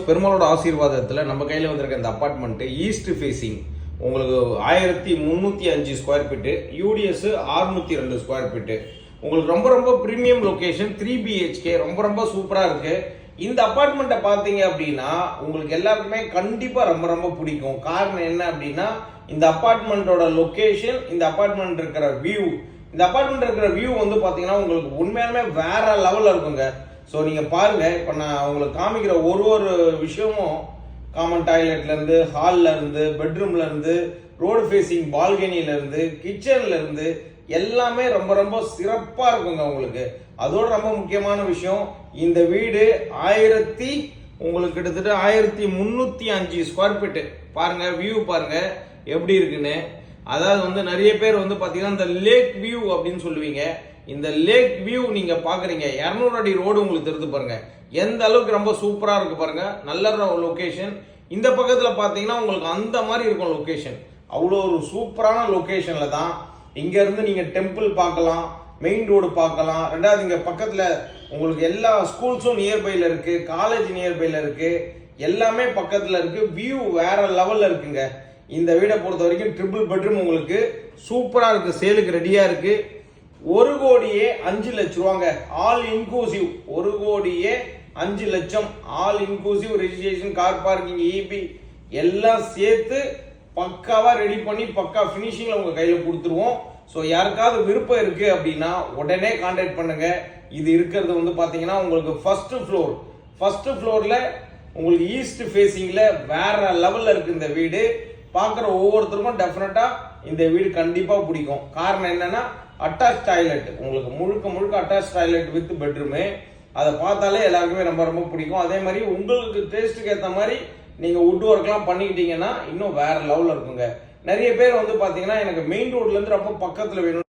பெருமாளோட ஆசீர்வாதத்தில் நம்ம கையில் வந்திருக்க இந்த அப்பார்ட்மெண்ட்டு ஈஸ்ட் ஃபேஸிங் உங்களுக்கு 1305 square feet, UDS 602 square feet. உங்களுக்கு ரொம்ப ரொம்ப ப்ரீமியம் லொக்கேஷன், 3 BHK, ரொம்ப ரொம்ப சூப்பராக இருக்குது. இந்த அப்பார்ட்மெண்ட்டை பார்த்தீங்க அப்படின்னா உங்களுக்கு எல்லாருக்குமே கண்டிப்பாக ரொம்ப ரொம்ப பிடிக்கும். காரணம் என்ன அப்படின்னா இந்த அப்பார்ட்மெண்ட்டோட லொக்கேஷன், இந்த அப்பார்ட்மெண்ட் இருக்கிற வியூ. இந்த அப்பார்ட்மெண்ட் இருக்கிற வியூ வந்து பார்த்தீங்கன்னா உங்களுக்கு உண்மையாலுமே வேற லெவலில் இருக்குங்க. ஸோ நீங்கள் பாருங்கள், இப்போ நான் உங்களுக்கு காமிக்கிற ஒரு விஷயமும் காமன் டாய்லெட்லேருந்து, ஹால்லேருந்து, பெட்ரூம்லேருந்து, ரோடு ஃபேஸிங் பால்கனிலேருந்து, கிச்சன்லேருந்து எல்லாமே ரொம்ப ரொம்ப சிறப்பாக இருக்குங்க உங்களுக்கு. அதோட ரொம்ப முக்கியமான விஷயம், இந்த வீடு உங்களுக்கு கிட்டத்தட்ட 1305 ஸ்கொயர் ஃபீட்டு. பாருங்கள் வியூ பாருங்கள் எப்படி இருக்குன்னு. அதாவது வந்து நிறைய பேர் வந்து பார்த்தீங்கன்னா இந்த லேக் வியூ அப்படின்னு சொல்லுவீங்க. இந்த லேக் வியூ நீங்க பாக்குறீங்க, 200 அடி ரோடு உங்களுக்கு தெரிஞ்சு பாருங்க எந்த அளவுக்கு ரொம்ப சூப்பரா இருக்கு பாருங்க. நல்ல லொகேஷன். இந்த பக்கத்துல பாத்தீங்கன்னா உங்களுக்கு அந்த மாதிரி இருக்கும் லொகேஷன். அவ்வளோ ஒரு சூப்பரான லொகேஷன்ல தான் இங்க இருந்து நீங்க டெம்பிள் பார்க்கலாம், மெயின் ரோடு பார்க்கலாம். ரெண்டாவது இங்க பக்கத்துல உங்களுக்கு எல்லா ஸ்கூல்ஸும் நியர்பைல இருக்கு, காலேஜ் நியர்பைல இருக்கு, எல்லாமே பக்கத்துல இருக்கு. வியூ வேற லெவல்ல இருக்குங்க. இந்த வீடை பொறுத்த வரைக்கும் ட்ரிபிள் பெட்ரூம் உங்களுக்கு சூப்பரா இருக்கு, சேலுக்கு ரெடியா இருக்கு. 1,05,00,000 ரூபாங்க, all inclusive. 1,05,00,000 all inclusive. Registration, car parking, EB எல்லாம் சேர்த்து பக்காவா ரெடி பண்ணி பக்கா பினிஷிங்ல உங்க கையில கொடுத்துருவோம். ஸோ யாருக்காவது விருப்பம் இருக்கு அப்படின்னா உடனே கான்டாக்ட் பண்ணுங்க. இது இருக்கிறது வந்து பாத்தீங்கன்னா உங்களுக்கு ஃபர்ஸ்ட் ஃப்ளோர்ல உங்களுக்கு ஈஸ்ட் ஃபேஸிங்ல வேற லெவல்ல இருக்கு இந்த வீடு. பார்க்குற ஒவ்வொருத்தருக்கும் டெஃபினட்டா இந்த வீடு கண்டிப்பா பிடிக்கும். காரணம் என்னன்னா அட்டாச் டாய்லெட், உங்களுக்கு முழுக்க அட்டாச் டாய்லெட் வித் பெட்ரூமு. அதை பார்த்தாலே எல்லாருக்குமே ரொம்ப ரொம்ப பிடிக்கும். அதே மாதிரி உங்களுக்கு டேஸ்ட்டுக்கு ஏற்ற மாதிரி நீங்க வுட் ஒர்க்லாம் பண்ணிக்கிட்டீங்கன்னா இன்னும் வேற லெவலில் இருக்குங்க. நிறைய பேர் வந்து பார்த்தீங்கன்னா எனக்கு மெயின் ரோட்ல இருந்து ரொம்ப பக்கத்தில் வேணும்.